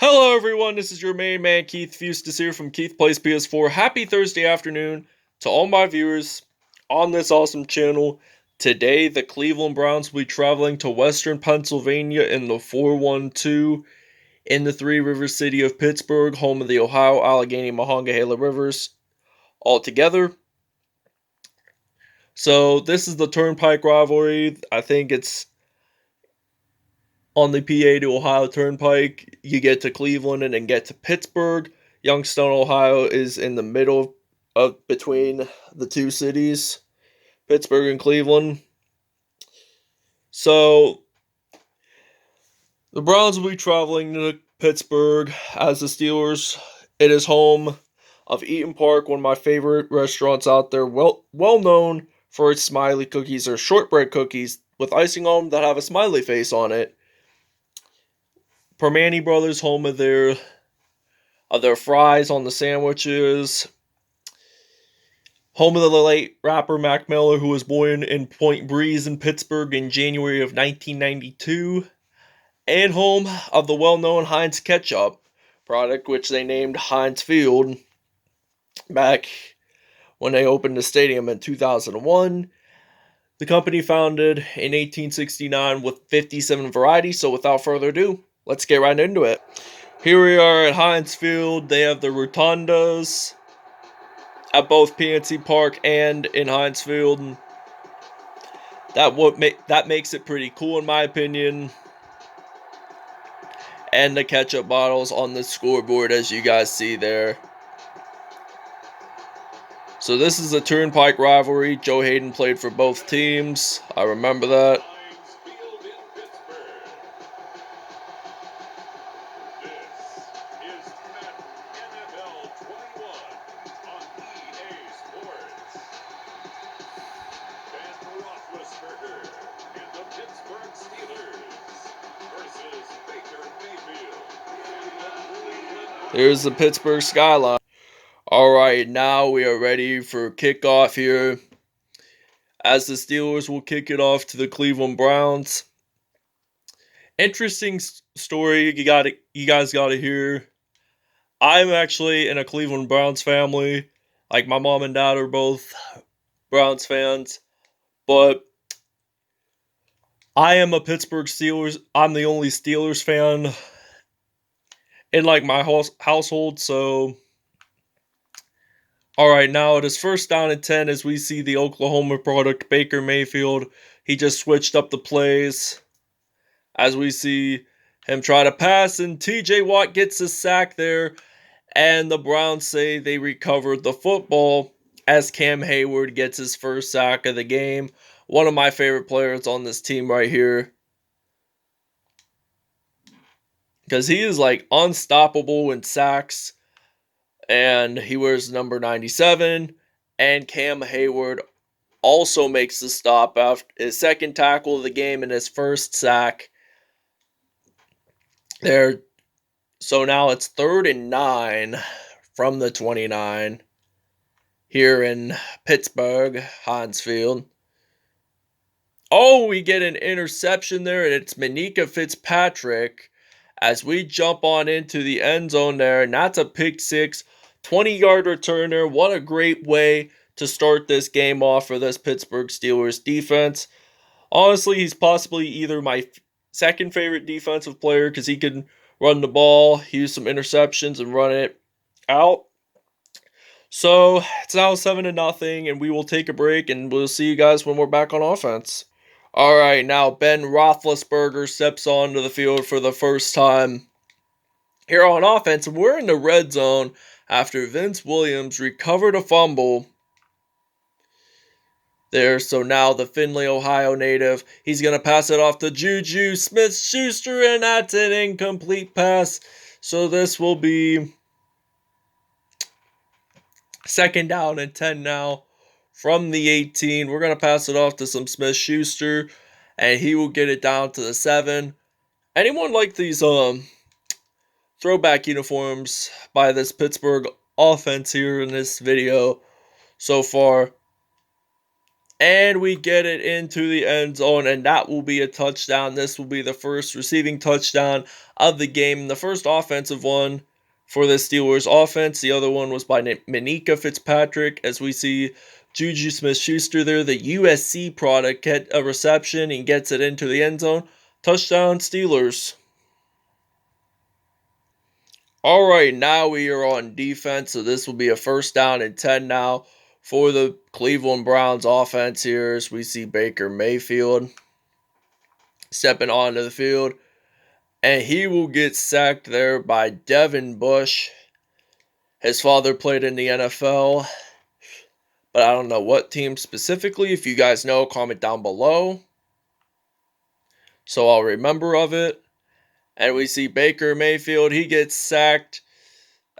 Hello everyone, this is your main man Keith Fustus here from Keith Plays PS4. Happy Thursday afternoon to all my viewers on this awesome channel. Today the Cleveland Browns will be traveling to western Pennsylvania in the 412 in the Three Rivers city of Pittsburgh, home of the Ohio, Allegheny, Monongahela Rivers all together. So this is the Turnpike rivalry. I think it's on the PA to Ohio Turnpike. You get to Cleveland and then get to Pittsburgh. Youngstown, Ohio is in the middle of between the two cities, Pittsburgh and Cleveland. So the Browns will be traveling to Pittsburgh as the Steelers. It is home of Eaton Park, one of my favorite restaurants out there, well known for its smiley cookies or shortbread cookies with icing on them that have a smiley face on it. Primanti Bros, home of their fries on the sandwiches. Home of the late rapper Mac Miller, who was born in Point Breeze in Pittsburgh in January of 1992. And home of the well-known Heinz Ketchup product, which they named Heinz Field back when they opened the stadium in 2001. The company founded in 1869 with 57 varieties, so without further ado, let's get right into it. Here we are at Heinz Field. They have the rotundas at both PNC Park and in Heinz Field. That makes it pretty cool in my opinion. And the ketchup bottles on the scoreboard, as you guys see there. So this is a Turnpike rivalry. Joe Hayden played for both teams. I remember that. Roethlisberger and the Pittsburgh Steelers versus Baker Mayfield. Here's the Pittsburgh skyline. Alright, now we are ready for kickoff here, as the Steelers will kick it off to the Cleveland Browns. Interesting story you guys gotta hear. I'm actually in a Cleveland Browns family. Like, my mom and dad are both Browns fans. But I am a Pittsburgh Steelers. I'm the only Steelers fan in like my household. So, all right, now it is first down and 10 as we see the Oklahoma product Baker Mayfield. He just switched up the plays as we see him try to pass, and TJ Watt gets a sack there, and the Browns say they recovered the football as Cam Heyward gets his first sack of the game. One of my favorite players on this team right here, because he is like unstoppable in sacks, and he wears number 97. And Cam Heyward also makes the stop after his second tackle of the game and his first sack there. So now it's 3rd and 9 from the 29 here in Pittsburgh, Heinz Field. Oh, we get an interception there, and it's Minkah Fitzpatrick as we jump on into the end zone there, and that's a pick six, 20-yard return there. What a great way to start this game off for this Pittsburgh Steelers defense. Honestly, he's possibly either my second favorite defensive player because he can run the ball, use some interceptions, and run it out. So it's now 7-0, and we will take a break, and we'll see you guys when we're back on offense. All right, now Ben Roethlisberger steps onto the field for the first time here on offense. We're in the red zone after Vince Williams recovered a fumble there. So now the Findlay, Ohio native, he's going to pass it off to JuJu Smith-Schuster, and that's an incomplete pass. So this will be 2nd down and 10 now from the 18. We're going to pass it off to some Smith-Schuster, and he will get it down to the 7. Anyone like these throwback uniforms by this Pittsburgh offense here in this video so far? And we get it into the end zone, and that will be a touchdown. This will be the first receiving touchdown of the game, the first offensive one for the Steelers offense. The other one was by Minkah Fitzpatrick, as we see JuJu Smith-Schuster there, the USC product, get a reception and gets it into the end zone. Touchdown, Steelers. All right, now we are on defense, so this will be a first down and 10 now for the Cleveland Browns offense here, as we see Baker Mayfield stepping onto the field, and he will get sacked there by Devin Bush. His father played in the NFL, but I don't know what team specifically. If you guys know, comment down below so I'll remember of it. And we see Baker Mayfield, he gets sacked.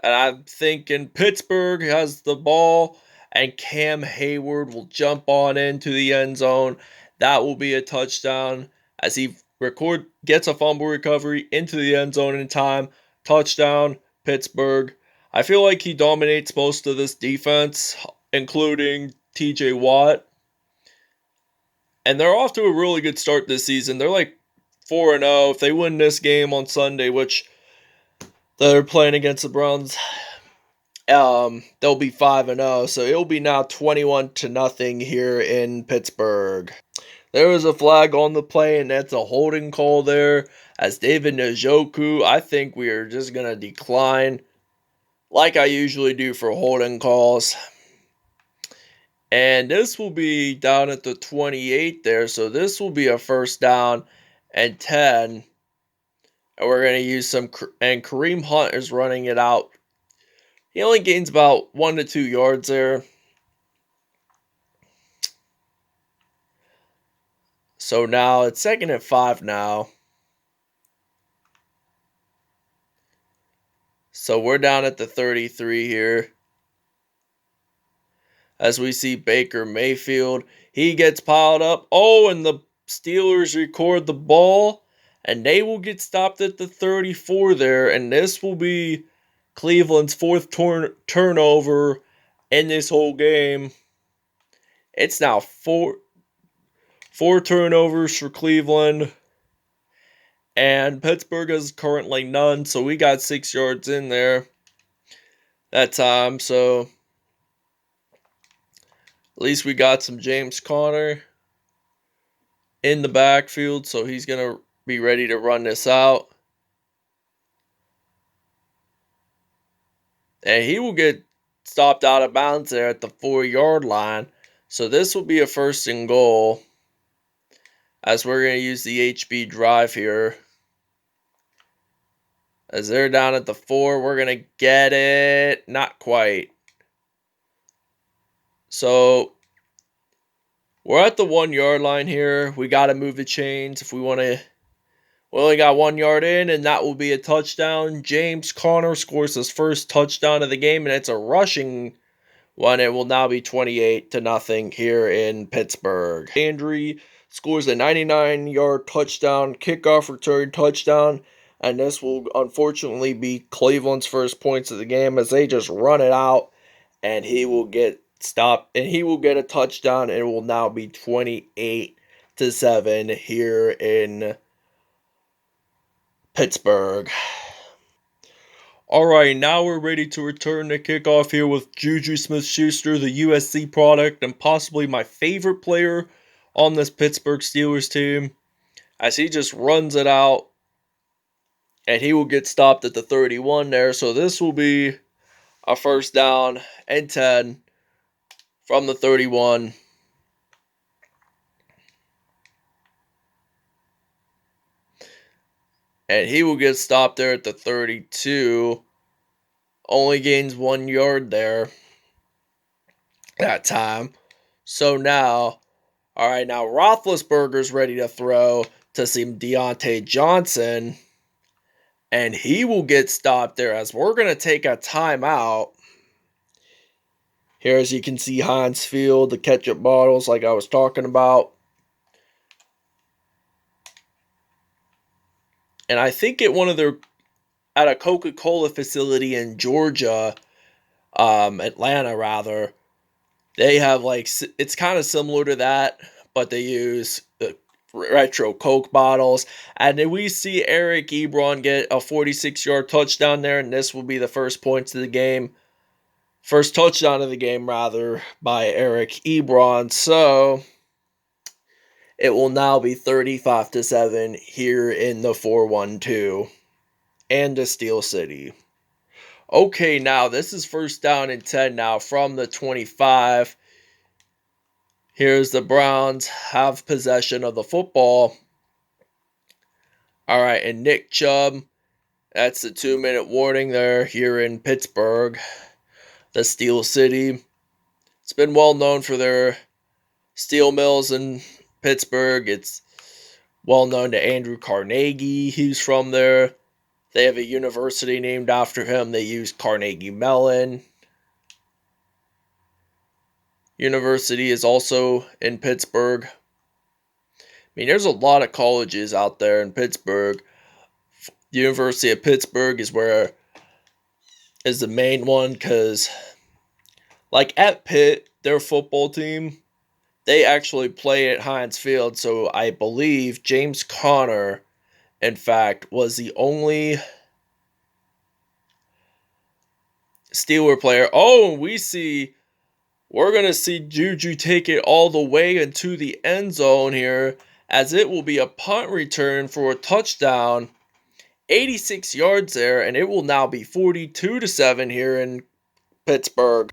And I'm thinking Pittsburgh has the ball, and Cam Heyward will jump on into the end zone. That will be a touchdown as he gets a fumble recovery into the end zone in time. Touchdown, Pittsburgh. I feel like he dominates most of this defense, including TJ Watt. And they're off to a really good start this season. They're like 4-0. If they win this game on Sunday, which they're playing against the Browns, they'll be 5-0. So it'll be now 21-0 here in Pittsburgh. There was a flag on the play, and that's a holding call there. As David Njoku, I think we are just going to decline like I usually do for holding calls. And this will be down at the 28 there. So this will be a first down and 10. And we're going to use some, and Kareem Hunt is running it out. He only gains about 1 to 2 yards there. So now it's 2nd and 5 now. So we're down at the 33 here. As we see Baker Mayfield, he gets piled up. Oh, and the Steelers record the ball, and they will get stopped at the 34 there. And this will be Cleveland's 4th turnover in this whole game. It's now four turnovers for Cleveland, and Pittsburgh is currently none, so we got 6 yards in there that time. So at least we got some James Conner in the backfield, so he's going to be ready to run this out. And he will get stopped out of bounds there at the 4-yard line. So this will be a 1st and goal, as we're going to use the HB drive here. As they're down at the 4, we're going to get it. Not quite. So we're at the 1-yard line here. We got to move the chains if we want to. We only got 1 yard in, and that will be a touchdown. James Conner scores his first touchdown of the game, and it's a rushing one. It will now be 28-0 here in Pittsburgh. Landry scores a 99-yard touchdown, kickoff return touchdown, and this will unfortunately be Cleveland's first points of the game as they just run it out, and he will get stopped, and he will get a touchdown, and it will now be 28-7 here in Pittsburgh. All right, now we're ready to return the kickoff here with JuJu Smith-Schuster, the USC product, and possibly my favorite player on this Pittsburgh Steelers team, as he just runs it out, and he will get stopped at the 31 there. So this will be a 1st down and 10 from the 31. And he will get stopped there at the 32. Only gains 1 yard there that time. So now, all right, now Roethlisberger's ready to throw to some Deontay Johnson. And he will get stopped there as we're going to take a timeout. Here, as you can see, Heinz Field, the ketchup bottles like I was talking about. And I think at a Coca-Cola facility in Georgia, Atlanta rather, They have like it's kind of similar to that, but they use the retro Coke bottles. And then we see Eric Ebron get a 46-yard touchdown there, and this will be the first points of the game. First touchdown of the game, rather, by Eric Ebron. So it will now be 35-7 here in the 4-1-2 and the Steel City. Okay, now this is first down and 10 now from the 25. Here's the Browns have possession of the football. All right, and Nick Chubb, that's the 2-minute warning there here in Pittsburgh, the Steel City. It's been well known for their steel mills in Pittsburgh. It's well known to Andrew Carnegie. He's from there. They have a university named after him. They use Carnegie Mellon. University is also in Pittsburgh. I mean, there's a lot of colleges out there in Pittsburgh. The University of Pittsburgh is the main one because, like at Pitt, their football team, they actually play at Heinz Field. So I believe James Conner, in fact, was the only Steeler player. Oh, we're going to see JuJu take it all the way into the end zone here, as it will be a punt return for a touchdown. 86 yards there, and it will now be 42-7 here in Pittsburgh.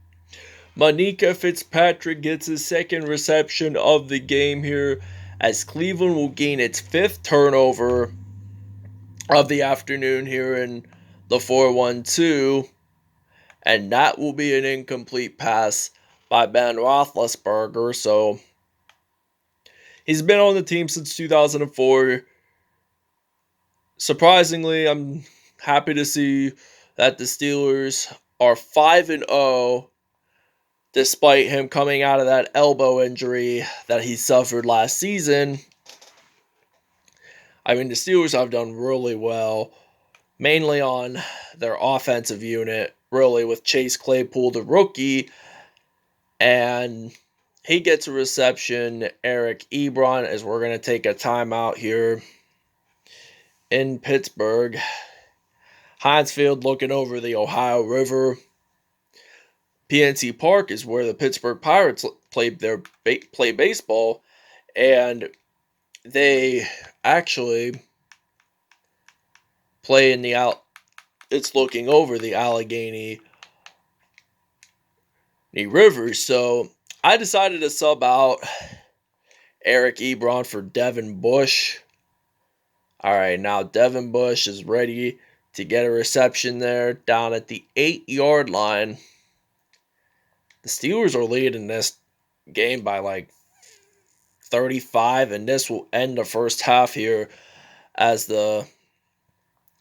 Minkah Fitzpatrick gets his second reception of the game here, as Cleveland will gain its fifth turnover of the afternoon here in the 4-1-2, and that will be an incomplete pass by Ben Roethlisberger. So he's been on the team since 2004. Surprisingly, I'm happy to see that the Steelers are 5-0 despite him coming out of that elbow injury that he suffered last season. I mean, the Steelers have done really well, mainly on their offensive unit, really, with Chase Claypool, the rookie, and he gets a reception. Eric Ebron, as we're going to take a timeout here in Pittsburgh. Heinz Field looking over the Ohio River. PNC Park is where the Pittsburgh Pirates play baseball, and they actually play in it's looking over the Allegheny River. So I decided to sub out Eric Ebron for Devin Bush. All right, now Devin Bush is ready to get a reception there down at the 8-yard line. The Steelers are leading this game by like 35, and this will end the first half here as the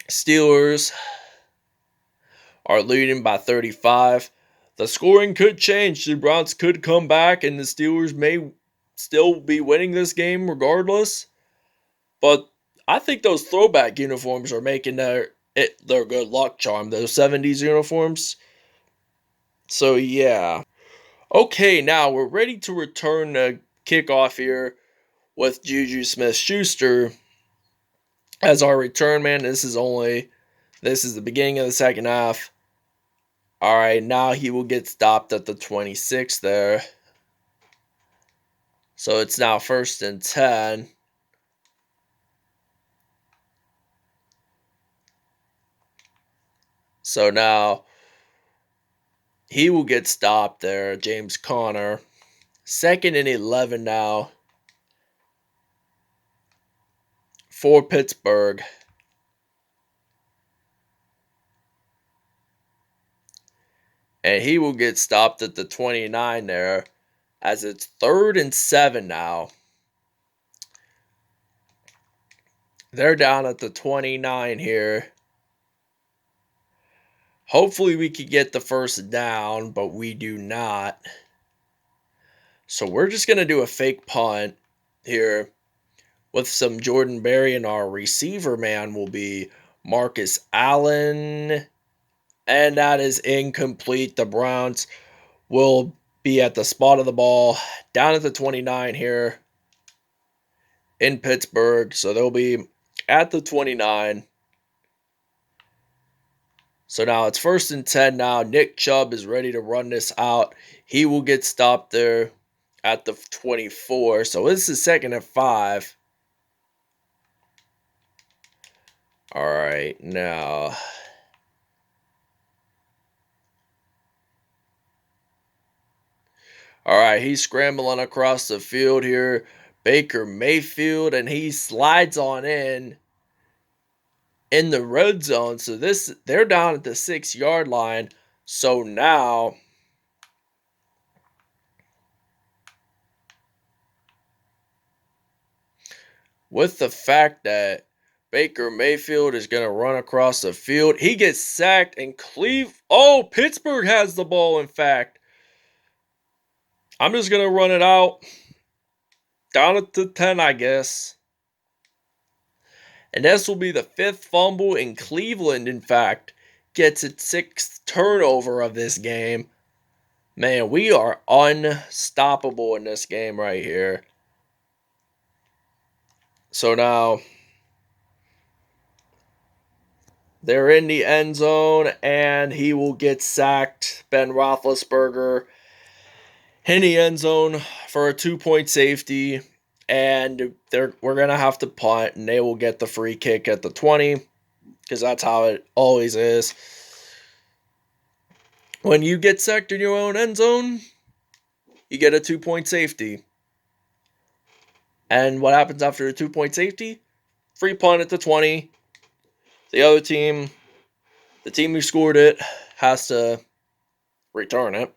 Steelers are leading by 35. The scoring could change. The Browns could come back, and the Steelers may still be winning this game regardless. But I think those throwback uniforms are making their good luck charm, those 70s uniforms. So, yeah. Okay, now we're ready to return the kickoff here with JuJu Smith-Schuster as our return man. This is the beginning of the second half. All right, now he will get stopped at the 26 there. So it's now 1st and 10. So now he will get stopped there, James Conner. 2nd and 11 now for Pittsburgh. And he will get stopped at the 29 there, as it's 3rd and 7 now. They're down at the 29 here. Hopefully we could get the first down, but we do not. So we're just going to do a fake punt here with some Jordan Berry, and our receiver man will be Marcus Allen. And that is incomplete. The Browns will be at the spot of the ball, down at the 29 here in Pittsburgh. So they'll be at the 29. So now it's 1st and 10 now. Nick Chubb is ready to run this out. He will get stopped there at the 24. So this is 2nd and 5. All right, now. All right, he's scrambling across the field here. Baker Mayfield, and he slides on in the red zone. So they're down at the 6-yard line. So now with the fact that Baker Mayfield is going to run across the field, he gets sacked, and Pittsburgh has the ball, in fact. I'm just going to run it out. Down at the 10, I guess. And this will be the 5th fumble in Cleveland, in fact. Gets its 6th turnover of this game. Man, we are unstoppable in this game right here. So now they're in the end zone, and he will get sacked. Ben Roethlisberger in the end zone for a 2-point safety. And we're going to have to punt, and they will get the free kick at the 20, because that's how it always is. When you get sacked in your own end zone, you get a 2-point safety. And what happens after a 2-point safety? Free punt at the 20. The other team, the team who scored it, has to return it.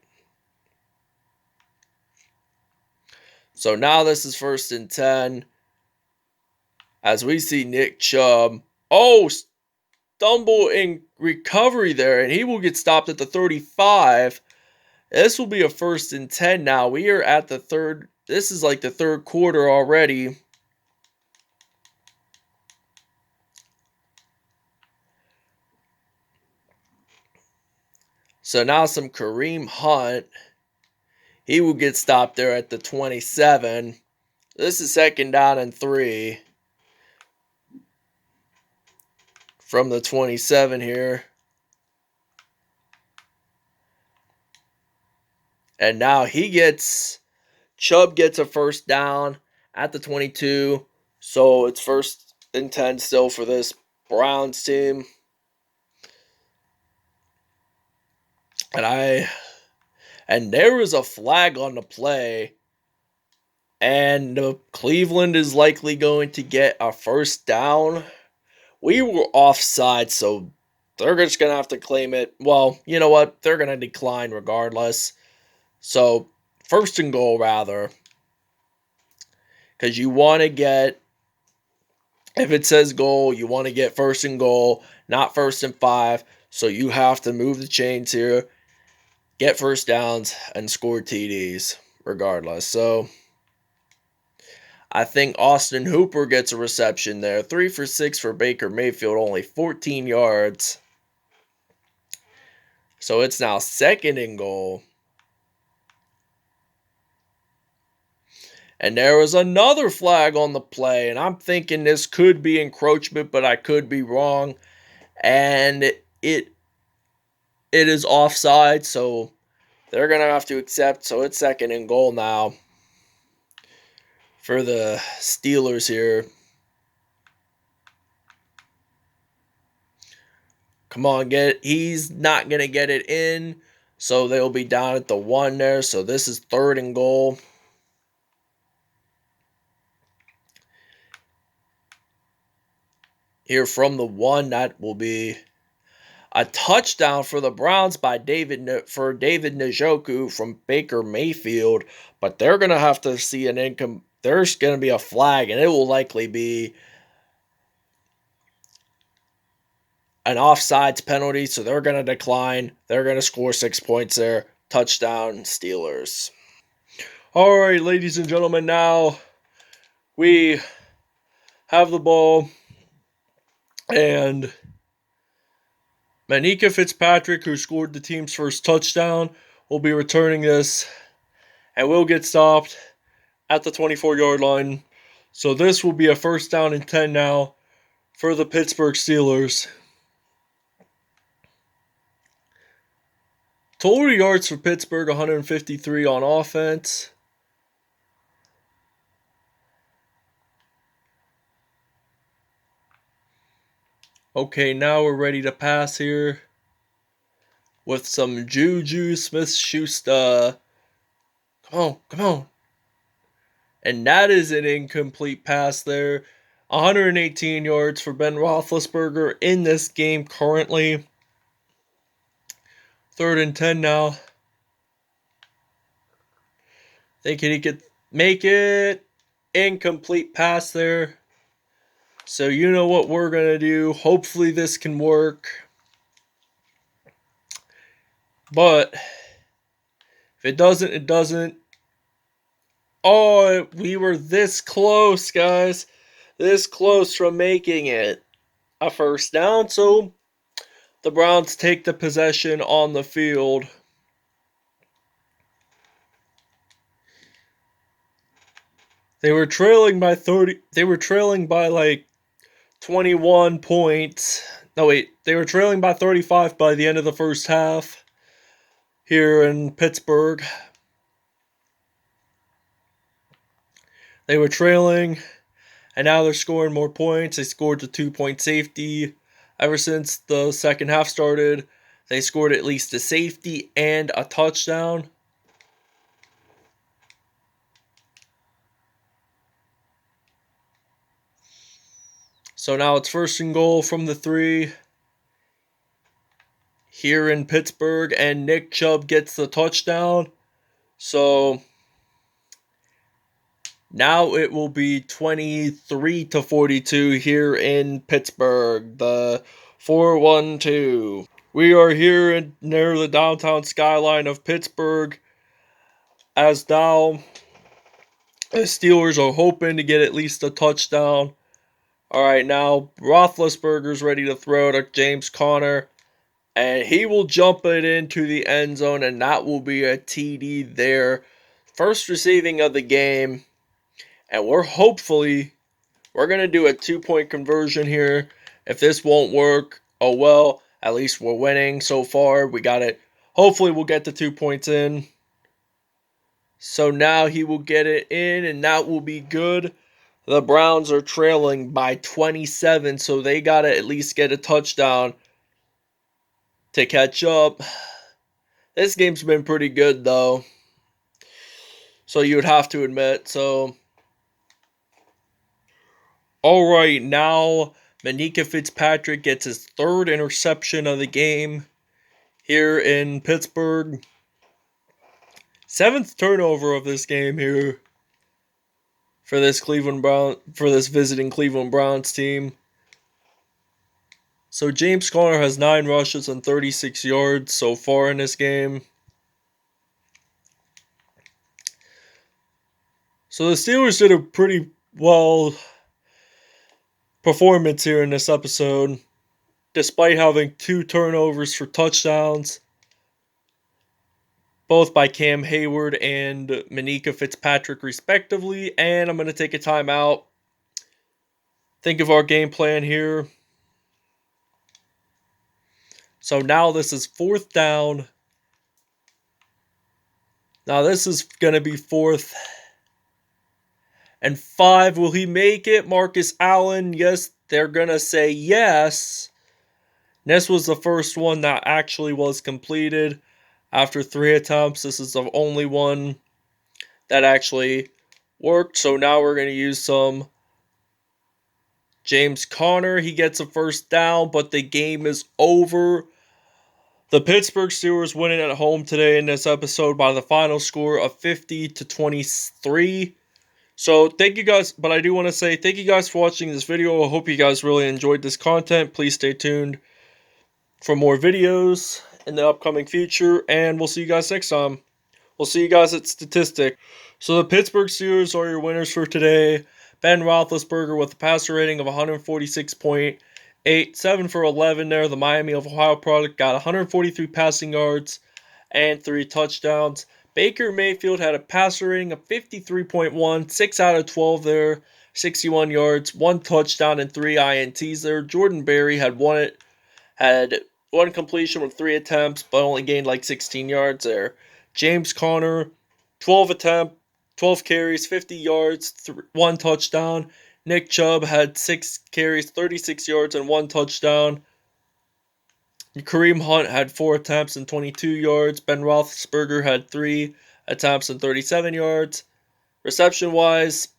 So now this is 1st and 10. As we see Nick Chubb. Stumble in recovery there, and he will get stopped at the 35. This will be a 1st and 10 now. We are at the 3rd. This is like the 3rd quarter already. So now some Kareem Hunt. He will get stopped there at the 27. This is 2nd down and 3. From the 27 here. And now Chubb gets a 1st down at the 22. So it's 1st and 10 still for this Browns team. And there was a flag on the play. And Cleveland is likely going to get a 1st down. We were offside, so they're just going to have to claim it. Well, you know what? They're going to decline regardless. So, 1st and goal, rather. Because you want to get, if it says goal, you want to get 1st and goal, not 1st and 5. So, you have to move the chains here, get 1st downs, and score TDs regardless. So, I think Austin Hooper gets a reception there. 3 for 6 for Baker Mayfield, only 14 yards. So it's now 2nd and goal. And there was another flag on the play, and I'm thinking this could be encroachment, but I could be wrong. And it is offside, so they're going to have to accept. So it's 2nd and goal now for the Steelers here. Come on, he's not going to get it in. So they'll be down at the 1 there. So this is 3rd and goal. Here from the 1, that will be a touchdown for the Browns by David Njoku from Baker Mayfield. But they're going to have to see there's going to be a flag, and it will likely be an offsides penalty, so they're going to decline. They're going to score 6 points there. Touchdown, Steelers. All right, ladies and gentlemen, now we have the ball, and Minkah Fitzpatrick, who scored the team's first touchdown, will be returning this. and will get stopped at the 24-yard line. So this will be a first down and 10 now for the Pittsburgh Steelers. Total yards for Pittsburgh, 153 on offense. Okay, now we're ready to pass here with some JuJu Smith-Schuster. Come on. And that is an incomplete pass there. 118 yards for Ben Roethlisberger in this game currently. 3rd and 10 now. Thinking he could make it. Incomplete pass there. So you know what we're going to do. Hopefully this can work. But if it doesn't, it doesn't. Oh, we were this close, guys. This close from making it a first down. So the Browns take the possession on the field. They were trailing by 30. They were trailing by like 21 points. No, wait. They were trailing by 35 by the end of the first half here in Pittsburgh. They were trailing, and now they're scoring more points. They scored the 2-point safety. Ever since the second half started, they scored at least a safety and a touchdown. So now it's 1st and goal from the 3 here in Pittsburgh, and Nick Chubb gets the touchdown. So now it will be 23-42 here in Pittsburgh, the 4-1-2. We are here near the downtown skyline of Pittsburgh, as now the Steelers are hoping to get at least a touchdown. All right, now Roethlisberger's ready to throw to James Conner, and he will jump it into the end zone, and that will be a TD there. First receiving of the game, and we're going to do a 2-point conversion here. If this won't work, oh well, at least we're winning so far. We got it. Hopefully we'll get the 2 points in. So now he will get it in, and that will be good. The Browns are trailing by 27, so they got to at least get a touchdown to catch up. This game's been pretty good, though. So you would have to admit. So, all right, now Minkah Fitzpatrick gets his 3rd interception of the game here in Pittsburgh. 7th turnover of this game here for this visiting Cleveland Browns team. So James Conner has 9 rushes and 36 yards so far in this game. So the Steelers did a pretty well performance here in this episode, despite having 2 turnovers for touchdowns, both by Cam Heyward and Minkah Fitzpatrick respectively. And I'm going to take a timeout. Think of our game plan here. So now this is 4th down. Now this is going to be 4th and 5. Will he make it? Marcus Allen, yes, they're going to say yes. This was the first one that actually was completed. After 3 attempts, this is the only one that actually worked. So now we're going to use some James Conner. He gets a first down, but the game is over. The Pittsburgh Steelers winning at home today in this episode by the final score of 50-23. So thank you guys, but I do want to say thank you guys for watching this video. I hope you guys really enjoyed this content. Please stay tuned for more videos in the upcoming future, and we'll see you guys next time. We'll see you guys at Statistic. So the Pittsburgh Steelers are your winners for today. Ben Roethlisberger with a passer rating of 146.8, 7 for 11 there. The Miami of Ohio product got 143 passing yards and 3 touchdowns. Baker Mayfield had a passer rating of 53.1, 6 out of 12 there, 61 yards, 1 touchdown, and 3 INTs there. Jordan Berry had one completion with 3 attempts, but only gained like 16 yards there. James Conner, 12 carries, 50 yards, 1 touchdown. Nick Chubb had 6 carries, 36 yards, and 1 touchdown. Kareem Hunt had 4 attempts and 22 yards. Ben Roethlisberger had 3 attempts and 37 yards. Reception-wise,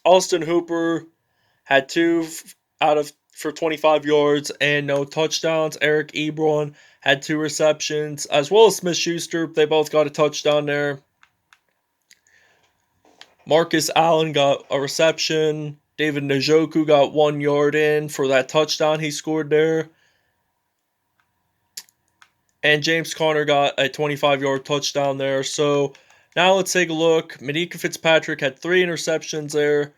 Austin Hooper had 2 out of for 25 yards and no touchdowns. Eric Ebron had 2 receptions, as well as Smith-Schuster. They both got a touchdown there. Marcus Allen got a reception. David Njoku got 1 yard in for that touchdown he scored there. And James Conner got a 25-yard touchdown there. So now let's take a look. Minkah Fitzpatrick had 3 interceptions there.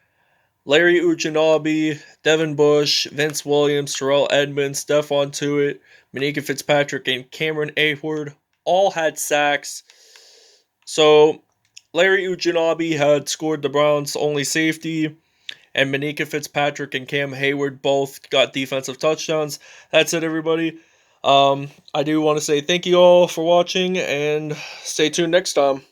Larry Ogunobi, Devin Bush, Vince Williams, Terrell Edmonds, Stephon Tuitt, Minkah Fitzpatrick, and Cameron Heyward all had sacks. So Larry Ogunobi had scored the Browns' only safety, and Minkah Fitzpatrick and Cam Heyward both got defensive touchdowns. That's it, everybody. I do want to say thank you all for watching, and stay tuned next time.